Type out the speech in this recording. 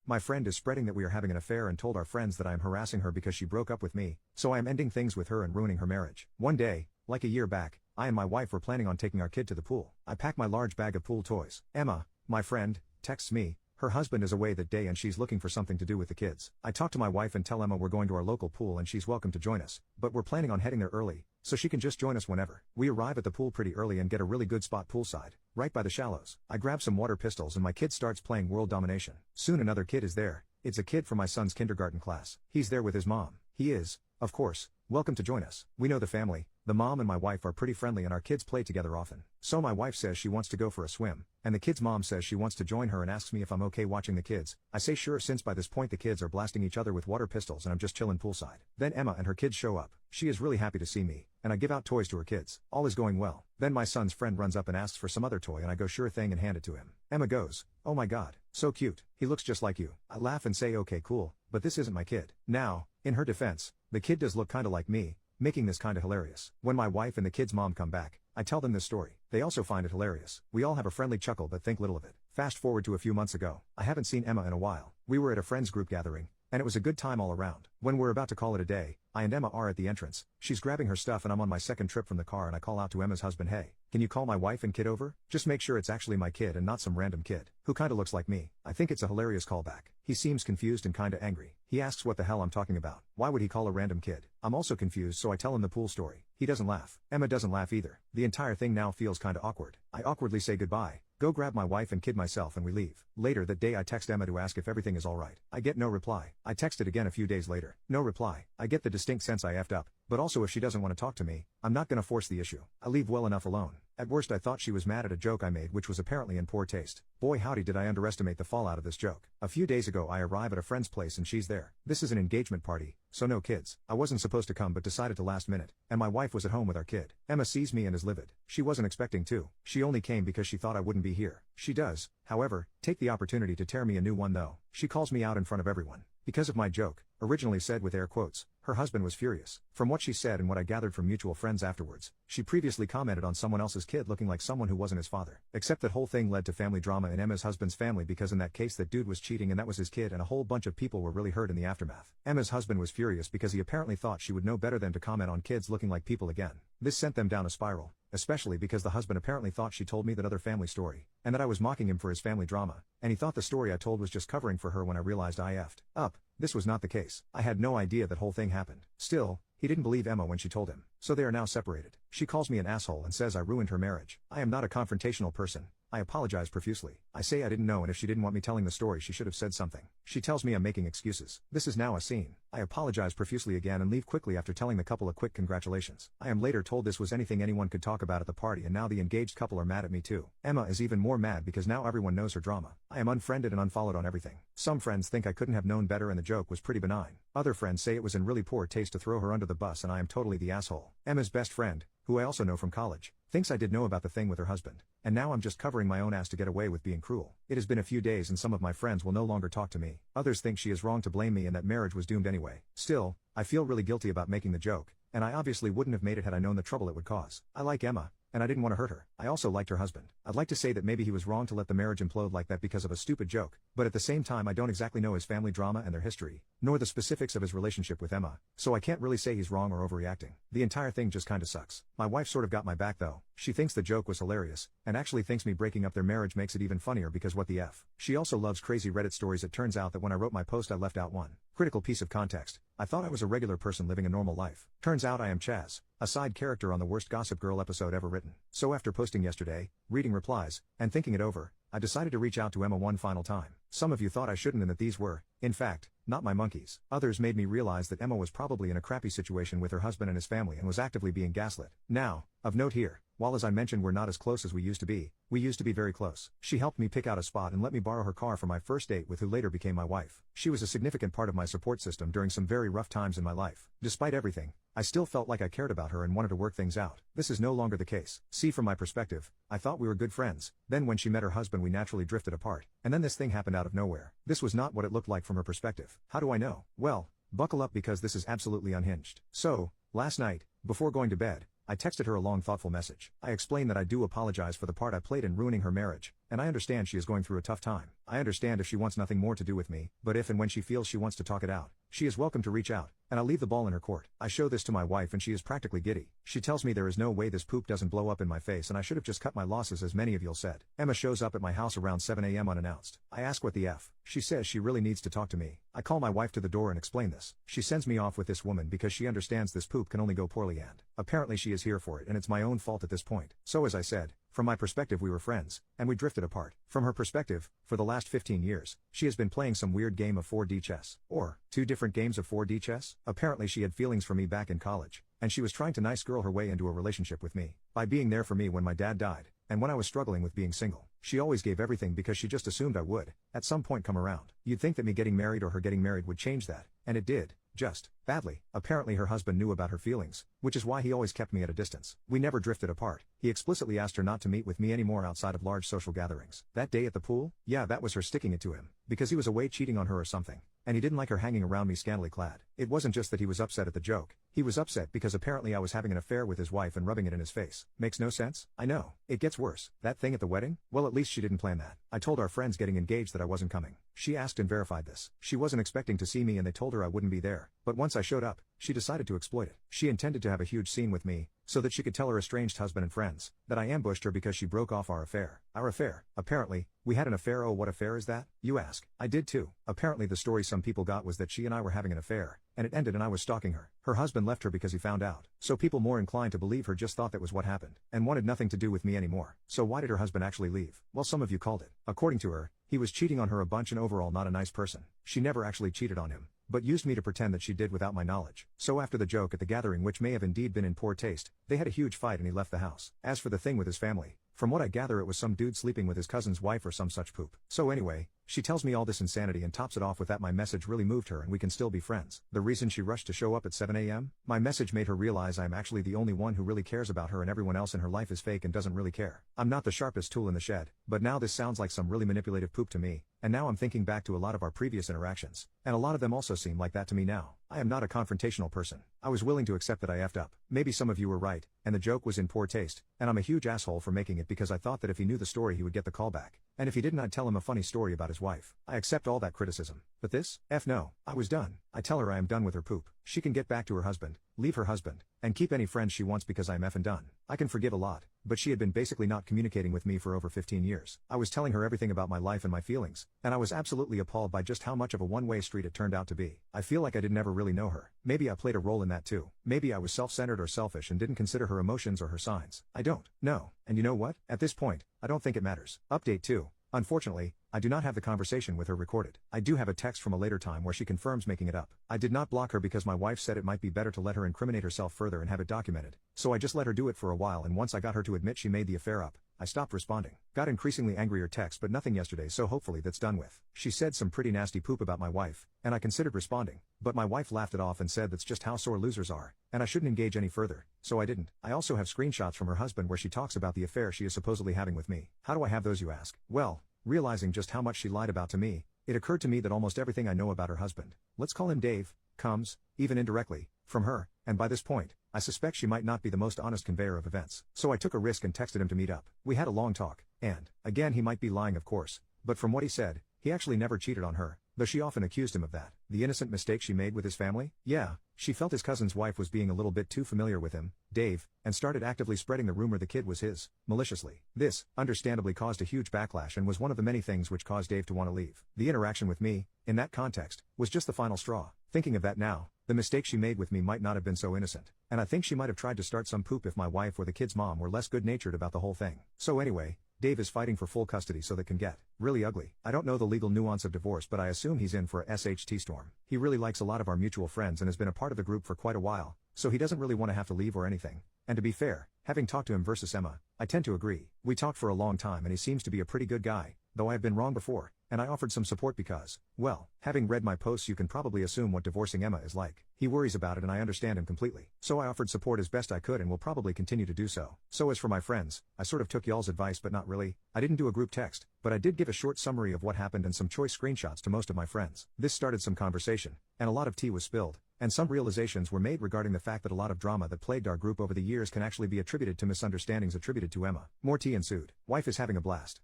My friend is spreading that we are having an affair and told our friends that I am harassing her because she broke up with me, so I am ending things with her and ruining her marriage. One day, like a year back, I and my wife were planning on taking our kid to the pool. I pack my large bag of pool toys. Emma, my friend, texts me. Her husband is away that day and she's looking for something to do with the kids. I talk to my wife and tell Emma we're going to our local pool and she's welcome to join us, but we're planning on heading there early, so she can just join us whenever. We arrive at the pool pretty early and get a really good spot poolside, right by the shallows. I grab some water pistols and my kid starts playing World Domination. Soon another kid is there. It's a kid from my son's kindergarten class. He's there with his mom. He is, of course, welcome to join us. We know the family. The mom and my wife are pretty friendly and our kids play together often. So my wife says she wants to go for a swim, and the kid's mom says she wants to join her and asks me if I'm okay watching the kids. I say sure, since by this point the kids are blasting each other with water pistols and I'm just chilling poolside. Then Emma and her kids show up. She is really happy to see me, and I give out toys to her kids. All is going well. Then my son's friend runs up and asks for some other toy and I go sure thing and hand it to him. Emma goes, "Oh my god, so cute. He looks just like you." I laugh and say okay cool, but this isn't my kid. Now, in her defense, the kid does look kinda like me, making this kinda hilarious. When my wife and the kid's mom come back, I tell them this story. They also find it hilarious. We all have a friendly chuckle but think little of it. Fast forward to a few months ago. I haven't seen Emma in a while. We were at a friend's group gathering, and it was a good time all around. When we're about to call it a day, I and Emma are at the entrance. She's grabbing her stuff and I'm on my second trip from the car and I call out to Emma's husband, "Hey, can you call my wife and kid over? Just make sure it's actually my kid and not some random kid who kinda looks like me." I think it's a hilarious callback. He seems confused and kinda angry. He asks what the hell I'm talking about. Why would he call a random kid? I'm also confused, so I tell him the pool story. He doesn't laugh. Emma doesn't laugh either. The entire thing now feels kinda awkward. I awkwardly say goodbye, go grab my wife and kid myself and we leave. Later that day I text Emma to ask if everything is alright. I get no reply. I text it again a few days later. No reply. I get the distinct sense I effed up, but also if she doesn't want to talk to me, I'm not gonna force the issue. I leave well enough alone. At worst I thought she was mad at a joke I made which was apparently in poor taste. Boy howdy did I underestimate the fallout of this joke. A few days ago I arrive at a friend's place and she's there. This is an engagement party, so no kids. I wasn't supposed to come but decided to last minute, and my wife was at home with our kid. Emma sees me and is livid. She wasn't expecting to. She only came because she thought I wouldn't be here. She does, however, take the opportunity to tear me a new one though. She calls me out in front of everyone. Because of my joke, originally said with air quotes, her husband was furious. From what she said and what I gathered from mutual friends afterwards, she previously commented on someone else's kid looking like someone who wasn't his father. Except that whole thing led to family drama in Emma's husband's family because in that case that dude was cheating and that was his kid and a whole bunch of people were really hurt in the aftermath. Emma's husband was furious because he apparently thought she would know better than to comment on kids looking like people again. This sent them down a spiral, especially because the husband apparently thought she told me that other family story, and that I was mocking him for his family drama, and he thought the story I told was just covering for her when I realized I effed up. This was not the case. I had no idea that whole thing happened. Still, he didn't believe Emma when she told him. So they are now separated. She calls me an asshole and says I ruined her marriage. I am not a confrontational person. I apologize profusely. I say I didn't know and if she didn't want me telling the story she should have said something. She tells me I'm making excuses. This is now a scene. I apologize profusely again and leave quickly after telling the couple a quick congratulations. I am later told this was anything anyone could talk about at the party and now the engaged couple are mad at me too. Emma is even more mad because now everyone knows her drama. I am unfriended and unfollowed on everything. Some friends think I couldn't have known better and the joke was pretty benign. Other friends say it was in really poor taste to throw her under the bus and I am totally the asshole. Emma's best friend, who I also know from college, thinks I did know about the thing with her husband, and now I'm just covering my own ass to get away with being cruel. It has been a few days and some of my friends will no longer talk to me. Others think she is wrong to blame me and that marriage was doomed anyway. Still, I feel really guilty about making the joke, and I obviously wouldn't have made it had I known the trouble it would cause. I like Emma, and I didn't want to hurt her. I also liked her husband. I'd like to say that maybe he was wrong to let the marriage implode like that because of a stupid joke, but at the same time I don't exactly know his family drama and their history, nor the specifics of his relationship with Emma, so I can't really say he's wrong or overreacting. The entire thing just kinda sucks. My wife sort of got my back though. She thinks the joke was hilarious, and actually thinks me breaking up their marriage makes it even funnier because what the F. She also loves crazy Reddit stories. It turns out that when I wrote my post I left out one critical piece of context. I thought I was a regular person living a normal life. Turns out I am Chaz, a side character on the worst Gossip Girl episode ever written. So after posting yesterday, reading replies, and thinking it over, I decided to reach out to Emma one final time. Some of you thought I shouldn't and that these were, in fact, not my monkeys. Others made me realize that Emma was probably in a crappy situation with her husband and his family and was actively being gaslit. Now, of note here, while as I mentioned we're not as close as we used to be very close. She helped me pick out a spot and let me borrow her car for my first date with who later became my wife. She was a significant part of my support system during some very rough times in my life. Despite everything, I still felt like I cared about her and wanted to work things out. This is no longer the case. See, from my perspective, I thought we were good friends. Then when she met her husband we naturally drifted apart. And then this thing happened out of nowhere. This was not what it looked like from her perspective. How do I know? Well, buckle up because this is absolutely unhinged. So, last night, before going to bed, I texted her a long thoughtful message. I explained that I do apologize for the part I played in ruining her marriage, and I understand she is going through a tough time. I understand if she wants nothing more to do with me, but if and when she feels she wants to talk it out, she is welcome to reach out, and I'll leave the ball in her court. I show this to my wife and she is practically giddy. She tells me there is no way this poop doesn't blow up in my face and I should have just cut my losses, as many of y'all said. Emma shows up at my house around 7 a.m. unannounced. I ask what the F. She says she really needs to talk to me. I call my wife to the door and explain this. She sends me off with this woman because she understands this poop can only go poorly, and apparently she is here for it and it's my own fault at this point. So as I said, from my perspective we were friends, and we drifted apart. From her perspective, for the last 15 years, she has been playing some weird game of 4D chess. Or, 2 different games of 4D chess? Apparently she had feelings for me back in college, and she was trying to nice girl her way into a relationship with me, by being there for me when my dad died, and when I was struggling with being single. She always gave everything because she just assumed I would, at some point, come around. You'd think that me getting married or her getting married would change that, and it did. Just badly. Apparently her husband knew about her feelings, which is why he always kept me at a distance. We never drifted apart. He explicitly asked her not to meet with me anymore outside of large social gatherings. That day at the pool? Yeah, that was her sticking it to him, because he was away cheating on her or something, and he didn't like her hanging around me scantily clad. It wasn't just that he was upset at the joke, he was upset because apparently I was having an affair with his wife and rubbing it in his face. Makes no sense? I know. It gets worse. That thing at the wedding? Well, at least she didn't plan that. I told our friends getting engaged that I wasn't coming. She asked and verified this. She wasn't expecting to see me and they told her I wouldn't be there, but once I showed up, she decided to exploit it. She intended to have a huge scene with me, so that she could tell her estranged husband and friends that I ambushed her because she broke off our affair. Our affair. Apparently, we had an affair. Oh, what affair is that, you ask? I did too. Apparently the story some people got was that she and I were having an affair, and it ended and I was stalking her. Her husband left her because he found out. So people more inclined to believe her just thought that was what happened, and wanted nothing to do with me anymore. So why did her husband actually leave? Well, some of you called it. According to her, he was cheating on her a bunch and overall not a nice person. She never actually cheated on him, but used me to pretend that she did without my knowledge. So after the joke at the gathering, which may have indeed been in poor taste, they had a huge fight and he left the house. As for the thing with his family, from what I gather it was some dude sleeping with his cousin's wife or some such poop. So anyway, she tells me all this insanity and tops it off with that my message really moved her and we can still be friends. The reason she rushed to show up at 7 a.m.? My message made her realize I'm actually the only one who really cares about her and everyone else in her life is fake and doesn't really care. I'm not the sharpest tool in the shed, but now this sounds like some really manipulative poop to me, and now I'm thinking back to a lot of our previous interactions, and a lot of them also seem like that to me now. I am not a confrontational person. I was willing to accept that I effed up. Maybe some of you were right, and the joke was in poor taste, and I'm a huge asshole for making it because I thought that if he knew the story he would get the call back. And if he didn't, I'd tell him a funny story about his wife. I accept all that criticism. But this? No. I was done. I tell her I am done with her poop. She can get back to her husband, leave her husband, and keep any friends she wants because I'm effing done. I can forgive a lot, but she had been basically not communicating with me for over 15 years. I was telling her everything about my life and my feelings, and I was absolutely appalled by just how much of a one-way street it turned out to be. I feel like I did never really know her. Maybe I played a role in that too. Maybe I was self-centered or selfish and didn't consider her emotions or her signs. I don't know. And you know what? At this point, I don't think it matters. Update 2. Unfortunately, I do not have the conversation with her recorded. I do have a text from a later time where she confirms making it up. I did not block her because my wife said it might be better to let her incriminate herself further and have it documented. So I just let her do it for a while, and once I got her to admit she made the affair up, I stopped responding. Got increasingly angrier text but nothing yesterday, so hopefully that's done with. She said some pretty nasty poop about my wife, and I considered responding, but my wife laughed it off and said that's just how sore losers are, and I shouldn't engage any further, so I didn't. I also have screenshots from her husband where she talks about the affair she is supposedly having with me. How do I have those, you ask? Well, realizing just how much she lied about to me, it occurred to me that almost everything I know about her husband, let's call him Dave, comes, even indirectly, from her, and by this point, I suspect she might not be the most honest conveyor of events. So I took a risk and texted him to meet up. We had a long talk, and, again, he might be lying of course, but from what he said, he actually never cheated on her, though she often accused him of that. The innocent mistake she made with his family? Yeah, she felt his cousin's wife was being a little bit too familiar with him, Dave, and started actively spreading the rumor the kid was his, maliciously. This, understandably, caused a huge backlash and was one of the many things which caused Dave to want to leave. The interaction with me, in that context, was just the final straw. Thinking of that now, the mistake she made with me might not have been so innocent, and I think she might have tried to start some poop if my wife or the kid's mom were less good-natured about the whole thing. So anyway, Dave is fighting for full custody so that can get really ugly. I don't know the legal nuance of divorce, but I assume he's in for a SHT storm. He really likes a lot of our mutual friends and has been a part of the group for quite a while, so he doesn't really want to have to leave or anything. And to be fair, having talked to him versus Emma, I tend to agree. We talked for a long time and he seems to be a pretty good guy, though I have been wrong before, and I offered some support because, well, having read my posts you can probably assume what divorcing Emma is like. He worries about it and I understand him completely. So I offered support as best I could and will probably continue to do so. So as for my friends, I sort of took y'all's advice but not really. I didn't do a group text, but I did give a short summary of what happened and some choice screenshots to most of my friends. This started some conversation, and a lot of tea was spilled, and some realizations were made regarding the fact that a lot of drama that plagued our group over the years can actually be attributed to misunderstandings attributed to Emma. More tea ensued. Wife is having a blast.